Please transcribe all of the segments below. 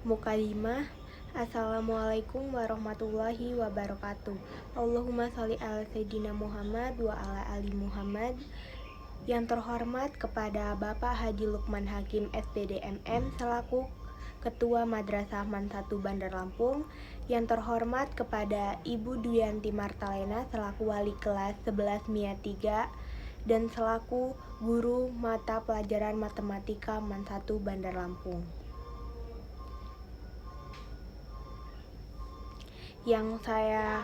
Mukadimah. Assalamualaikum warahmatullahi wabarakatuh. Allahumma sholli ala sayyidina Muhammad wa ala ali Muhammad. Yang terhormat kepada Bapak Haji Lukman Hakim SPD MM selaku Ketua Madrasah MAN 1 Bandar Lampung. Yang terhormat kepada Ibu Duyanti Martalena selaku Wali Kelas 11 MIA 3 dan selaku Guru Mata Pelajaran Matematika MAN 1 Bandar Lampung. Yang saya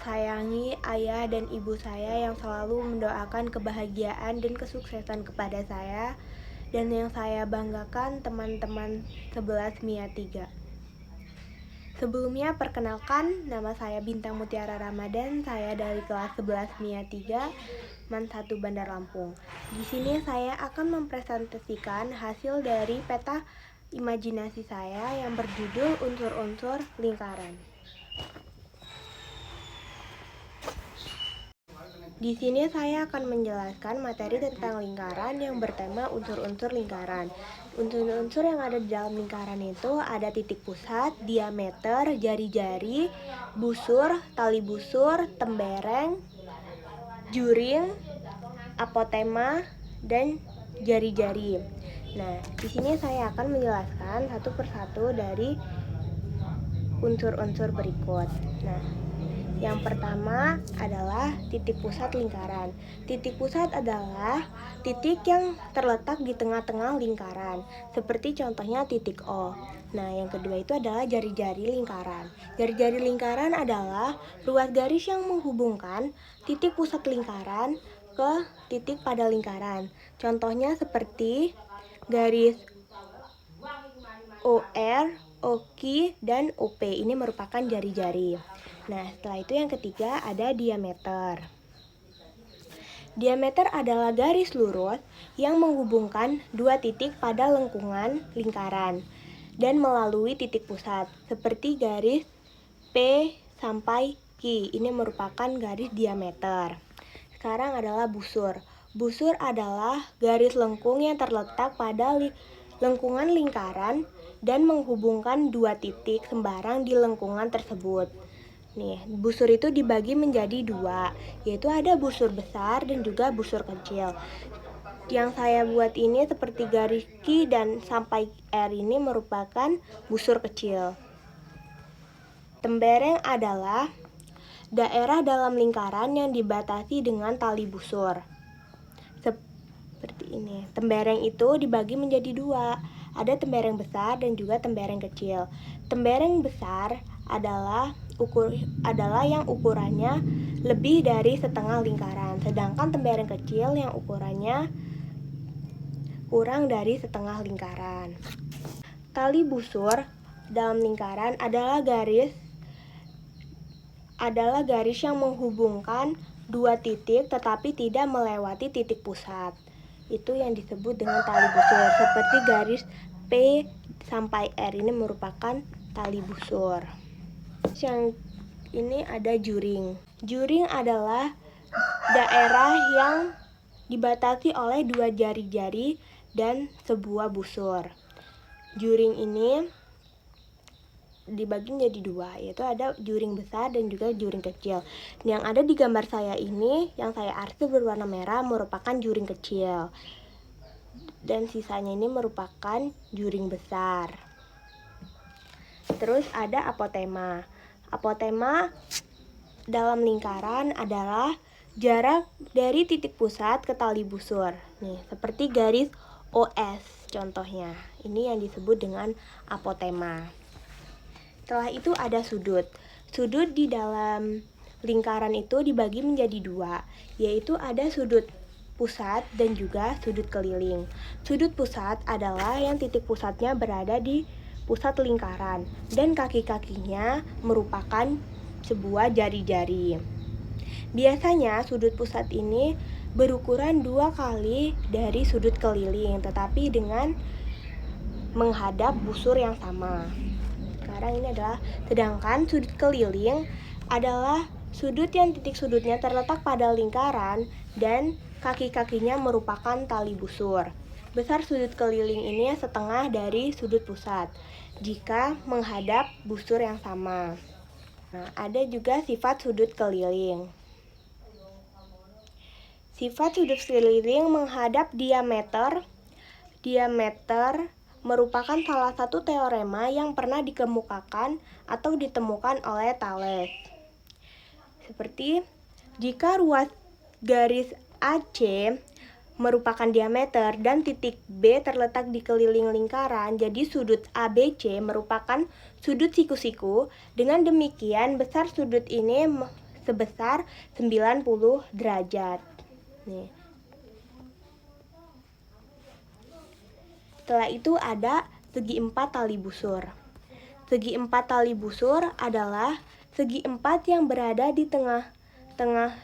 sayangi ayah dan ibu saya yang selalu mendoakan kebahagiaan dan kesuksesan kepada saya, dan yang saya banggakan teman-teman 11 MIA 3. Sebelumnya perkenalkan, nama saya Bintang Mutiara Ramadan, saya dari kelas 11 MIA 3 MAN 1 Bandar Lampung. Di sini saya akan mempresentasikan hasil dari peta imajinasi saya yang berjudul unsur-unsur lingkaran. Di sini saya akan menjelaskan materi tentang lingkaran yang bertema unsur-unsur lingkaran. Unsur-unsur yang ada di dalam lingkaran itu ada titik pusat, diameter, jari-jari, busur, tali busur, tembereng, juring, apotema, dan jari-jari. Nah, di sini saya akan menjelaskan satu persatu dari unsur-unsur berikut. Nah, yang pertama adalah titik pusat lingkaran. Titik pusat adalah titik yang terletak di tengah-tengah lingkaran, seperti contohnya titik O. Nah, yang kedua itu adalah jari-jari lingkaran. Jari-jari lingkaran adalah ruas garis yang menghubungkan titik pusat lingkaran ke titik pada lingkaran. Contohnya seperti garis OR, OQ, dan OP. Ini merupakan jari-jari. Nah, setelah itu yang ketiga ada diameter. Diameter adalah garis lurus yang menghubungkan dua titik pada lengkungan lingkaran dan melalui titik pusat, seperti garis P sampai Q. Ini merupakan garis diameter. Sekarang adalah busur. Busur adalah garis lengkung yang terletak pada lengkungan lingkaran dan menghubungkan dua titik sembarang di lengkungan tersebut. Nih, busur itu dibagi menjadi dua, yaitu ada busur besar dan juga busur kecil. Yang saya buat ini seperti garis Q dan sampai R ini merupakan busur kecil. Tembereng adalah daerah dalam lingkaran yang dibatasi dengan tali busur. Seperti ini. Tembereng itu dibagi menjadi dua. Ada tembereng besar dan juga tembereng kecil. Tembereng besar adalah yang ukurannya lebih dari setengah lingkaran, sedangkan tembereng kecil yang ukurannya kurang dari setengah lingkaran. Tali busur dalam lingkaran adalah garis yang menghubungkan dua titik tetapi tidak melewati titik pusat. Itu yang disebut dengan tali busur. Seperti garis P sampai R ini merupakan tali busur. Yang ini ada juring. Juring adalah daerah yang dibatasi oleh dua jari-jari dan sebuah busur. Juring ini dibagi menjadi dua, yaitu ada juring besar dan juga juring kecil. Yang ada di gambar saya ini, yang saya arsip berwarna merah merupakan juring kecil, dan sisanya ini merupakan juring besar. Terus ada apotema. Apotema dalam lingkaran adalah jarak dari titik pusat ke tali busur. Nih, seperti garis OS contohnya. Ini yang disebut dengan apotema. Setelah itu ada sudut. Sudut di dalam lingkaran itu dibagi menjadi dua, yaitu ada sudut pusat dan juga sudut keliling. Sudut pusat adalah yang titik pusatnya berada di pusat lingkaran dan kaki-kakinya merupakan sebuah jari-jari. Biasanya sudut pusat ini berukuran 2 kali dari sudut keliling, tetapi dengan menghadap busur yang sama. Sekarang ini adalah, sedangkan sudut keliling adalah sudut yang titik sudutnya terletak pada lingkaran dan kaki-kakinya merupakan tali busur. besar sudut keliling ini setengah dari sudut pusat jika menghadap busur yang sama. Nah, ada juga sifat sudut keliling. Sifat sudut keliling menghadap diameter. Diameter merupakan salah satu teorema yang pernah dikemukakan atau ditemukan oleh Thales. Seperti jika ruas garis AC merupakan diameter dan titik B terletak di keliling lingkaran, jadi sudut ABC merupakan sudut siku-siku. Dengan demikian, besar sudut ini sebesar 90 derajat. Nih. Setelah itu ada segi empat tali busur. Segi empat tali busur adalah segi empat yang berada di tengah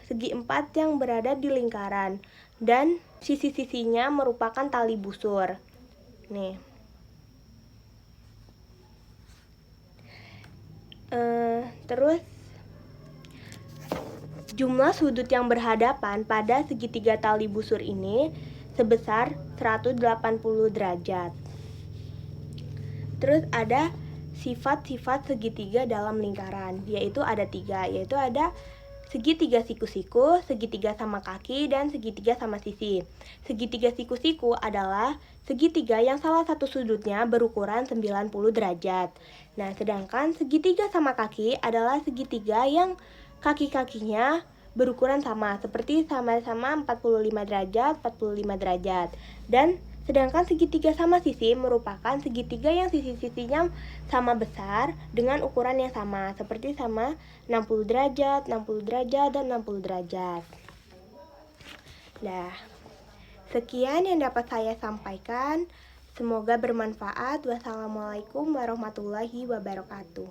segi empat yang berada di lingkaran dan sisi-sisinya merupakan tali busur. Nih. Terus jumlah sudut yang berhadapan pada segitiga tali busur ini sebesar 180 derajat. Terus ada sifat-sifat segitiga dalam lingkaran, yaitu ada 3, yaitu ada segitiga siku-siku, segitiga sama kaki, dan segitiga sama sisi. Segitiga siku-siku adalah segitiga yang salah satu sudutnya berukuran 90 derajat. Nah, sedangkan segitiga sama kaki adalah segitiga yang kaki-kakinya berukuran sama, seperti sama-sama 45 derajat, 45 derajat. Dan sedangkan segitiga sama sisi merupakan segitiga yang sisi-sisinya sama besar dengan ukuran yang sama, seperti sama 60 derajat, 60 derajat, dan 60 derajat. Nah, sekian yang dapat saya sampaikan. Semoga bermanfaat. Wassalamualaikum warahmatullahi wabarakatuh.